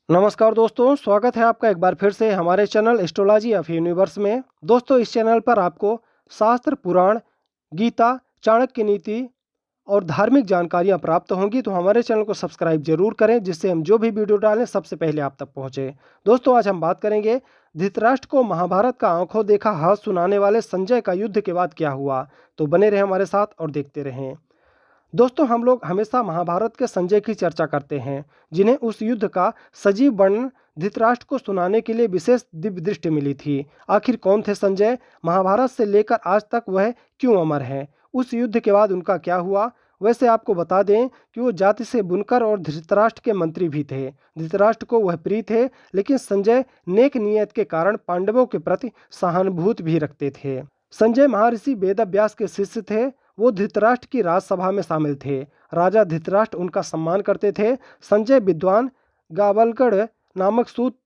नमस्कार दोस्तों, स्वागत है आपका एक बार फिर से हमारे चैनल एस्ट्रोलॉजी ऑफ यूनिवर्स में। दोस्तों, इस चैनल पर आपको शास्त्र, पुराण, गीता, चाणक्य नीति और धार्मिक जानकारियां प्राप्त होंगी। तो हमारे चैनल को सब्सक्राइब जरूर करें, जिससे हम जो भी वीडियो डालें सबसे पहले आप तक पहुंचे। दोस्तों, आज हम बात करेंगे धृतराष्ट्र को महाभारत का आंखों देखा हाथ सुनाने वाले संजय का युद्ध के बाद क्या हुआ। तो बने रहें हमारे साथ और देखते रहें। दोस्तों, हम लोग हमेशा महाभारत के संजय की चर्चा करते हैं, जिन्हें उस युद्ध का सजीव वर्णन धृतराष्ट्र को सुनाने के लिए विशेष दिव्य दृष्टि मिली थी। आखिर कौन थे संजय? महाभारत से लेकर आज तक वह क्यों अमर हैं? उस युद्ध के बाद उनका क्या हुआ? वैसे आपको बता दें कि वो जाति से बुनकर और धृतराष्ट्र के मंत्री भी थे। धृतराष्ट्र को वह प्रिय थे, लेकिन संजय नेक नियत के कारण पांडवों के प्रति सहानुभूति भी रखते थे। संजय महर्षि वेदव्यास के शिष्य थे। वो धृतराष्ट्र की राजसभा में शामिल थे। राजा धृतराष्ट्र उनका सम्मान करते थे। संजय विद्वान गावलगढ़ नामक सूत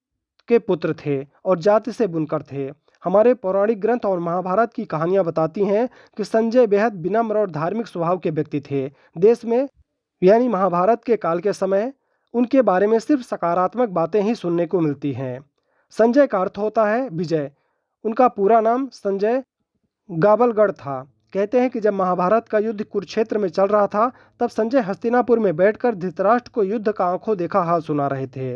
के पुत्र थे और जाति से बुनकर थे। हमारे पौराणिक ग्रंथ और महाभारत की कहानियां बताती हैं कि संजय बेहद विनम्र और धार्मिक स्वभाव के व्यक्ति थे। देश में यानी महाभारत के काल के समय उनके बारे में सिर्फ सकारात्मक बातें ही सुनने को मिलती हैं। संजय का अर्थ होता है विजय। उनका पूरा नाम संजय गावलगढ़ था। कहते हैं कि जब महाभारत का युद्ध कुरुक्षेत्र में चल रहा था, तब संजय हस्तिनापुर में बैठकर धृतराष्ट्र को युद्ध का आंखों देखा हाल सुना रहे थे।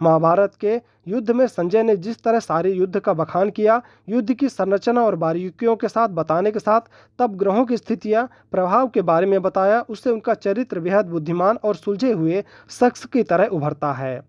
महाभारत के युद्ध में संजय ने जिस तरह सारे युद्ध का बखान किया, युद्ध की संरचना और बारीकियों के साथ बताने के साथ तब ग्रहों की स्थितियां, प्रभाव के बारे में बताया, उससे उनका चरित्र बेहद बुद्धिमान और सुलझे हुए शख्स की तरह उभरता है।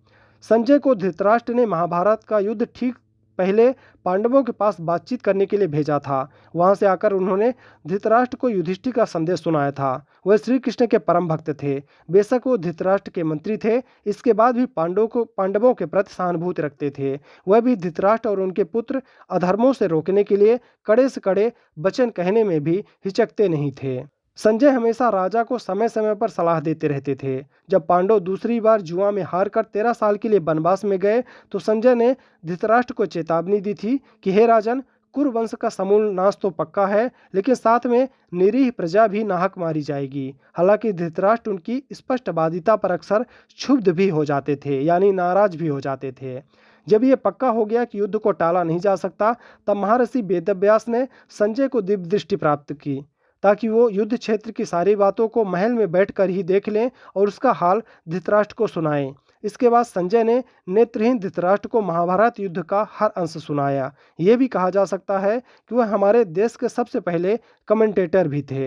संजय को धृतराष्ट्र ने महाभारत का युद्ध ठीक पहले पांडवों के पास बातचीत करने के लिए भेजा था। वहां से आकर उन्होंने धृतराष्ट्र को युधिष्ठिर का संदेश सुनाया था। वह श्री कृष्ण के परम भक्त थे। बेशक वो धृतराष्ट्र के मंत्री थे, इसके बाद भी पांडवों के प्रति सहानुभूति रखते थे। वह भी धृतराष्ट्र और उनके पुत्र अधर्मों से रोकने के लिए कड़े से कड़े वचन कहने में भी हिचकते नहीं थे। संजय हमेशा राजा को समय समय पर सलाह देते रहते थे। जब पांडव दूसरी बार जुआ में हारकर 13 साल के लिए वनवास में गए, तो संजय ने धृतराष्ट्र को चेतावनी दी थी कि हे राजन, कुरुवंश का समूल नाश तो पक्का है, लेकिन साथ में निरीह प्रजा भी नाहक मारी जाएगी। हालांकि धृतराष्ट्र उनकी स्पष्टवादिता पर अक्सर क्षुब्ध भी हो जाते थे, यानी नाराज भी हो जाते थे। जब ये पक्का हो गया कि युद्ध को टाला नहीं जा सकता, तब महर्षि वेदव्यास ने संजय को दिव्य दृष्टि प्राप्त की, ताकि वो युद्ध क्षेत्र की सारी बातों को महल में बैठकर ही देख लें और उसका हाल धृतराष्ट्र को सुनाएं। इसके बाद संजय ने नेत्रहीन धृतराष्ट्र को महाभारत युद्ध का हर अंश सुनाया। ये भी कहा जा सकता है कि वह हमारे देश के सबसे पहले कमेंटेटर भी थे।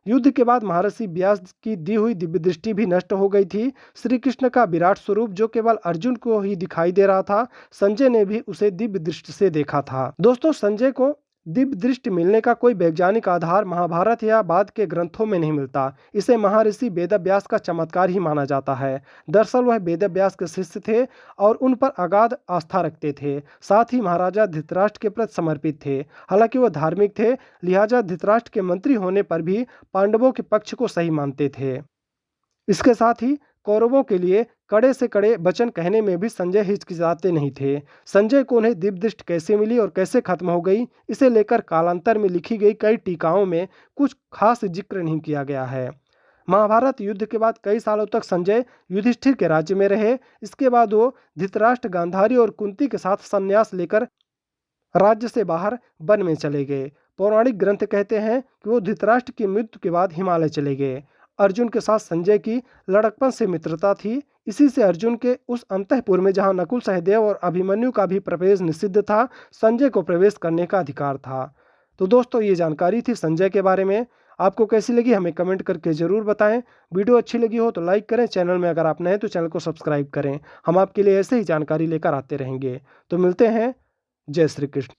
युद्ध के बाद महर्षि व्यास की दी हुई दिव्य दृष्टि भी नष्ट हो गई थी। श्री कृष्ण का विराट स्वरूप जो केवल अर्जुन को ही दिखाई दे रहा था, संजय ने भी उसे दिव्य दृष्टि से देखा था। दोस्तों, संजय को दिव्य दृष्टि मिलने का कोई वैज्ञानिक आधार महाभारत या बाद के ग्रंथों में नहीं मिलता। इसे महर्षि वेदव्यास का चमत्कार ही माना जाता है। दरअसल वह वेदव्यास के शिष्य थे और उन पर अगाध आस्था रखते थे। साथ ही महाराजा धृतराष्ट्र के प्रति समर्पित थे। हालांकि वह धार्मिक थे, लिहाजा धृतराष्ट्र के मंत्री होने पर भी पांडवों के पक्ष को सही मानते थे। इसके साथ ही कौरवों के लिए कड़े से कड़े वचन कहने में भी संजय हिचकिचाते नहीं थे। संजय को उन्हें दिव्य दृष्टि कैसे मिली और कैसे खत्म हो गई, इसे लेकर कालांतर में लिखी गई कई टीकाओं में कुछ खास जिक्र नहीं किया गया है। महाभारत युद्ध के बाद कई सालों तक संजय युधिष्ठिर के राज्य में रहे। इसके बाद वो धृतराष्ट्र, गांधारी और कुंती के साथ संन्यास लेकर राज्य से बाहर वन में चले गए। पौराणिक ग्रंथ कहते हैं कि वो धृतराष्ट्र की मृत्यु के बाद हिमालय चले गए। अर्जुन के साथ संजय की लड़कपन से मित्रता थी। इसी से अर्जुन के उस अंतःपुर में जहां नकुल, सहदेव और अभिमन्यु का भी प्रवेश निषिद्ध था, संजय को प्रवेश करने का अधिकार था। तो दोस्तों, ये जानकारी थी संजय के बारे में। आपको कैसी लगी हमें कमेंट करके ज़रूर बताएं। वीडियो अच्छी लगी हो तो लाइक करें। चैनल में अगर आप नए हैं तो चैनल को सब्सक्राइब करें। हम आपके लिए ऐसे ही जानकारी लेकर आते रहेंगे। तो मिलते हैं। जय श्री कृष्ण।